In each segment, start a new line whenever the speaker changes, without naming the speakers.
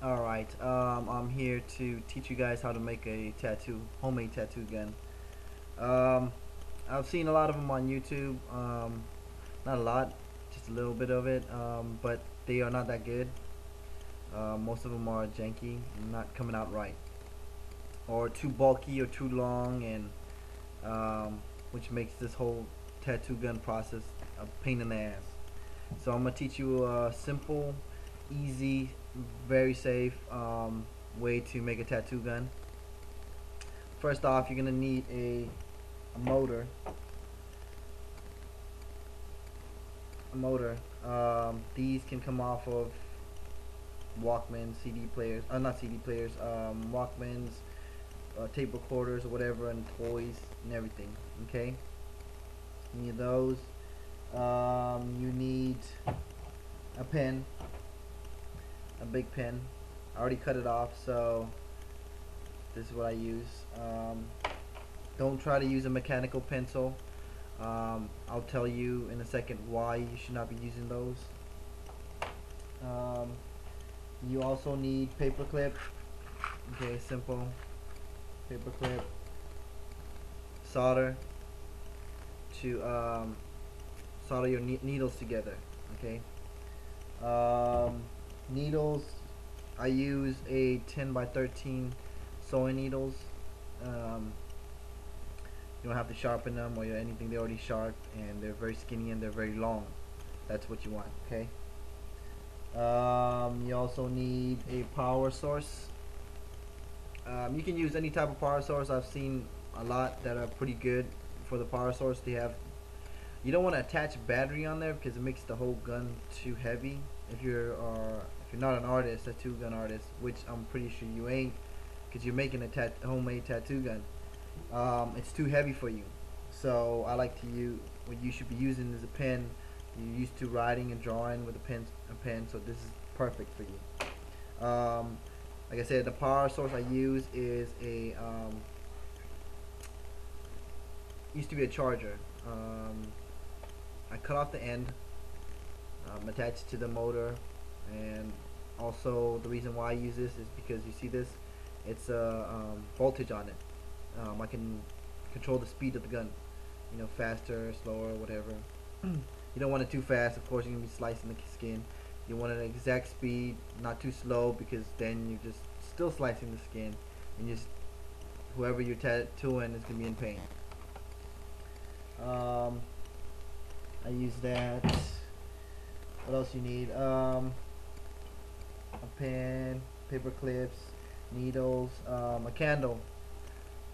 Alright, I'm here to teach you guys how to make a homemade tattoo gun. Um, I've seen a lot of them on YouTube. Not a lot, just a little bit of it. But they are not that good. Most of them are janky, not coming out right, or too bulky or too long, and which makes this whole tattoo gun process a pain in the ass. So I'm gonna teach you a simple, easy, very safe way to make a tattoo gun. First off, you're gonna need a motor. A motor. These can come off of Walkman, CD players. Not CD players. Walkmans, tape recorders, or whatever, and toys and everything. Okay. You need those. You need a pen, a big pen. I already cut it off, so this is what I use. Don't try to use a mechanical pencil. I'll tell you in a second why you should not be using those. Um, you also need paper clip. Okay, simple paper clip. Solder to solder your needles together. Okay. Um, Needles. I use a 10 by 13 sewing needles. Um, you don't have to sharpen them or anything. They're already sharp, and they're very skinny, and they're very long. That's what you want. Okay. You also need a power source. You can use any type of power source. I've seen a lot that are pretty good for the power source. They have. You don't want to attach battery on there because it makes the whole gun too heavy. If you're not an artist, a tattoo gun artist, which I'm pretty sure you ain't, because you're making a homemade tattoo gun. It's too heavy for you. So I like to use what you should be using is a pen. You're used to writing and drawing with a pen, so this is perfect for you. Like I said, the power source I use is used to be a charger. I cut off the end, attached to the motor, and also the reason why I use this is because you see this, it's a voltage on it. I can control the speed of the gun, faster, slower, whatever. You don't want it too fast, of course. You're gonna be slicing the skin. You want an exact speed, not too slow, because then you're just still slicing the skin, and just whoever you're tattooing is gonna be in pain. I use that. What else you need? A pen, paper clips, needles, a candle.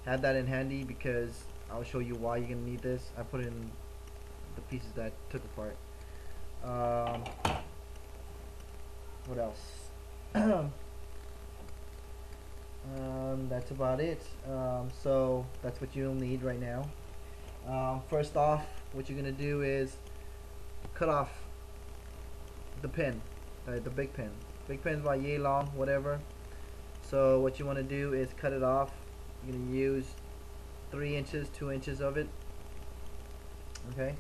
Have that in handy because I'll show you why you're gonna need this. I put in the pieces that I took apart. What else? That's about it. So that's what you'll need right now. First off, what you're gonna do is cut off the pen, the big pen. Big pen's about yay long, whatever. So what you want to do is cut it off. You're gonna use 3 inches, 2 inches of it. Okay.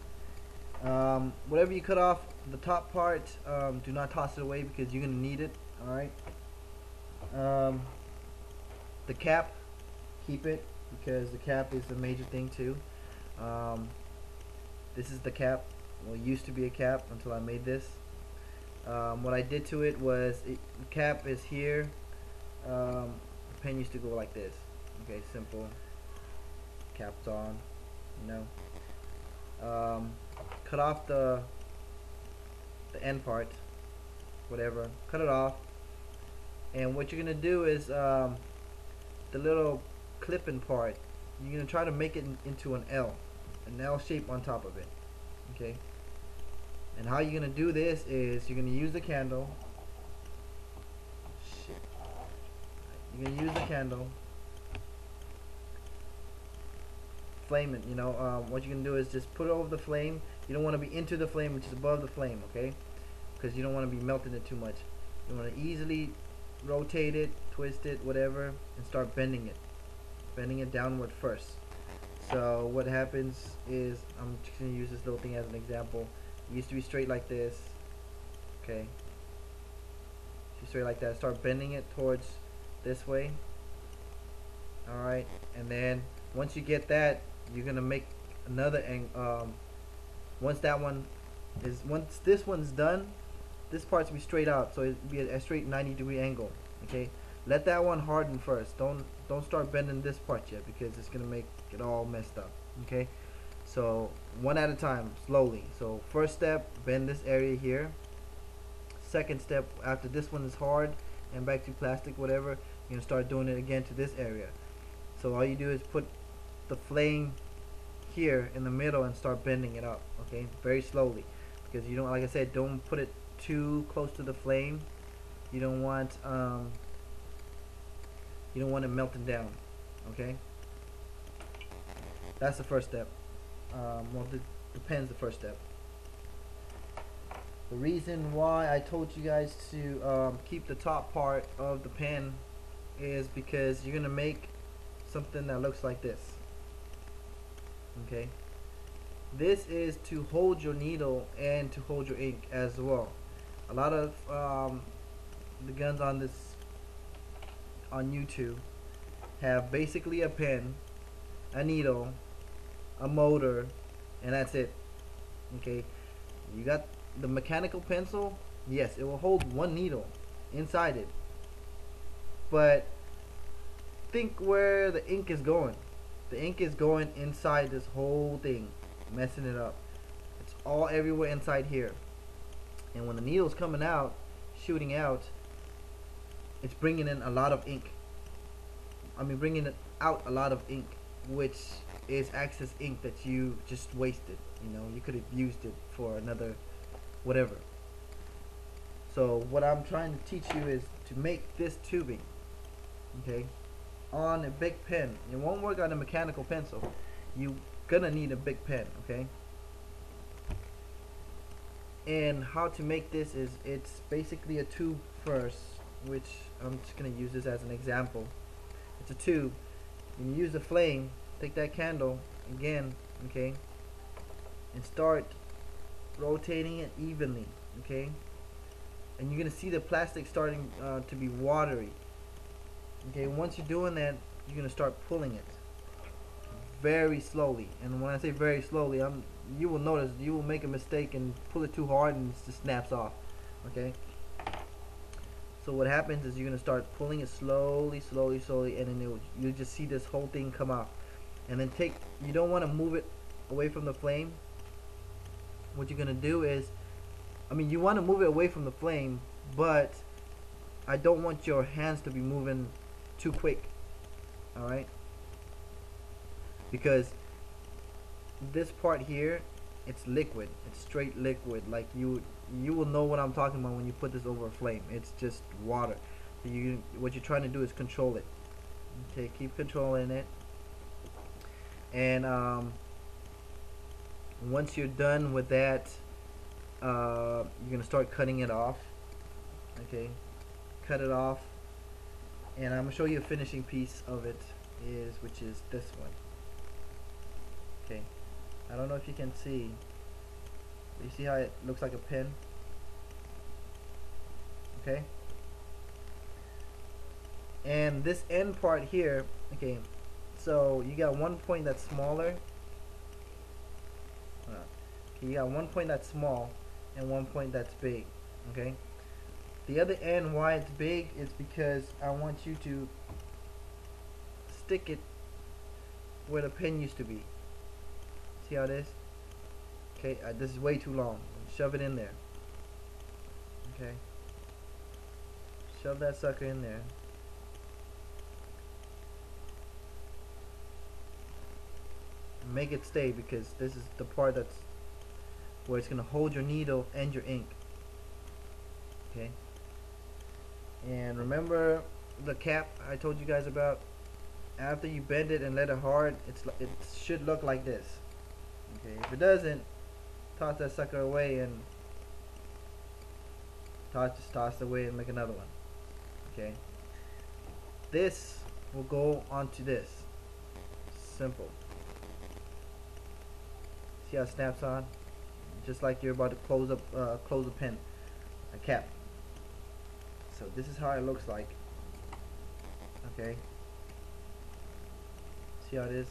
Whatever you cut off, the top part, do not toss it away because you're gonna need it. All right. The cap, keep it because the cap is a major thing too. This is the cap. Well, it used to be a cap until I made this. What I did to it was the cap is here. The pen used to go like this. Okay, simple. Cap's on. Cut off the end part, whatever. Cut it off. And what you're gonna do is the little clipping part. You're gonna try to make it into an L shape on top of it. Okay. And how you're gonna do this is you're gonna use the candle. Shit. You're gonna use the candle. Flame it. What you're gonna do is just put it over the flame. You don't want to be into the flame, which is above the flame, okay? Because you don't want to be melting it too much. You want to easily rotate it, twist it, whatever, and start bending it downward first. So what happens is, I'm just gonna use this little thing as an example. It used to be straight like this. Okay. straight like that. Start bending it towards this way. Alright, and then once you get that, you're gonna make another once this one's done, this part's be straight out, so it'll be a straight 90-degree angle. Okay, let that one harden first. Don't start bending this part yet, because it's gonna make it all messed up. Okay, so one at a time, slowly. So first step, bend this area here. Second step, after this one is hard and back to plastic, whatever, you're gonna start doing it again to this area. So all you do is put the flame here in the middle and start bending it up. Okay, very slowly, because you don't, like I said, don't put it too close to the flame. You don't want it melting down. Okay, that's the first step. Well, the pen's the first step. The reason why I told you guys to keep the top part of the pen is because you're gonna make something that looks like this. Okay, this is to hold your needle and to hold your ink as well. A lot of the guns on YouTube have basically a pen, a needle, a motor, and that's it. Okay, you got the mechanical pencil. Yes, it will hold one needle inside it, but think where the ink is going. The ink is going inside this whole thing, messing it up. It's all everywhere inside here, and when the needle's coming out, shooting out, it's bringing in a lot of ink. I mean, bringing it out a lot of ink, which is excess ink that you just wasted. You know, you could have used it for another whatever. So what I'm trying to teach you is to make this tubing, okay, on a big pen. It won't work on a mechanical pencil. You gonna need a big pen. Okay, and how to make this is, it's basically a tube first, which I'm just gonna use this as an example. It's a tube. You use the flame, take that candle again, okay, and start rotating it evenly. Okay, and you're gonna see the plastic starting to be watery. Okay, once you're doing that, you're gonna start pulling it very slowly. And when I say very slowly, you will notice you will make a mistake and pull it too hard and it just snaps off. Okay, so what happens is you're gonna start pulling it slowly, and then you'll just see this whole thing come out. And then you don't want to move it away from the flame. What you're gonna do is, you want to move it away from the flame, but I don't want your hands to be moving too quick. Alright, because this part here, it's liquid, it's straight liquid. Like you will know what I'm talking about when you put this over a flame. It's just water. So what you're trying to do is control it. Okay, keep controlling it, and once you're done with that, you're gonna start cutting it off. Okay, cut it off, and I'm gonna show you a finishing piece of it, which is this one. Okay, I don't know if you can see. You see how it looks like a pin? Okay, and this end part here. Okay, so you got one point that's smaller. Okay, you got one point that's small and one point that's big. Okay, the other end, why it's big, is because I want you to stick it where the pin used to be. See how it is? Okay, this is way too long. Shove it in there. Okay, shove that sucker in there. Make it stay, because this is the part that's where it's gonna hold your needle and your ink. Okay, and remember the cap I told you guys about? After you bend it and let it hard, it should look like this. Okay, if it doesn't, toss that sucker away and just toss it away and make another one. Okay, this will go onto this. Simple. See how it snaps on? Just like you're about to close a pen, a cap. So this is how it looks like. Okay. See how it is?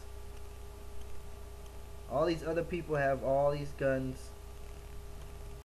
All these other people have all these guns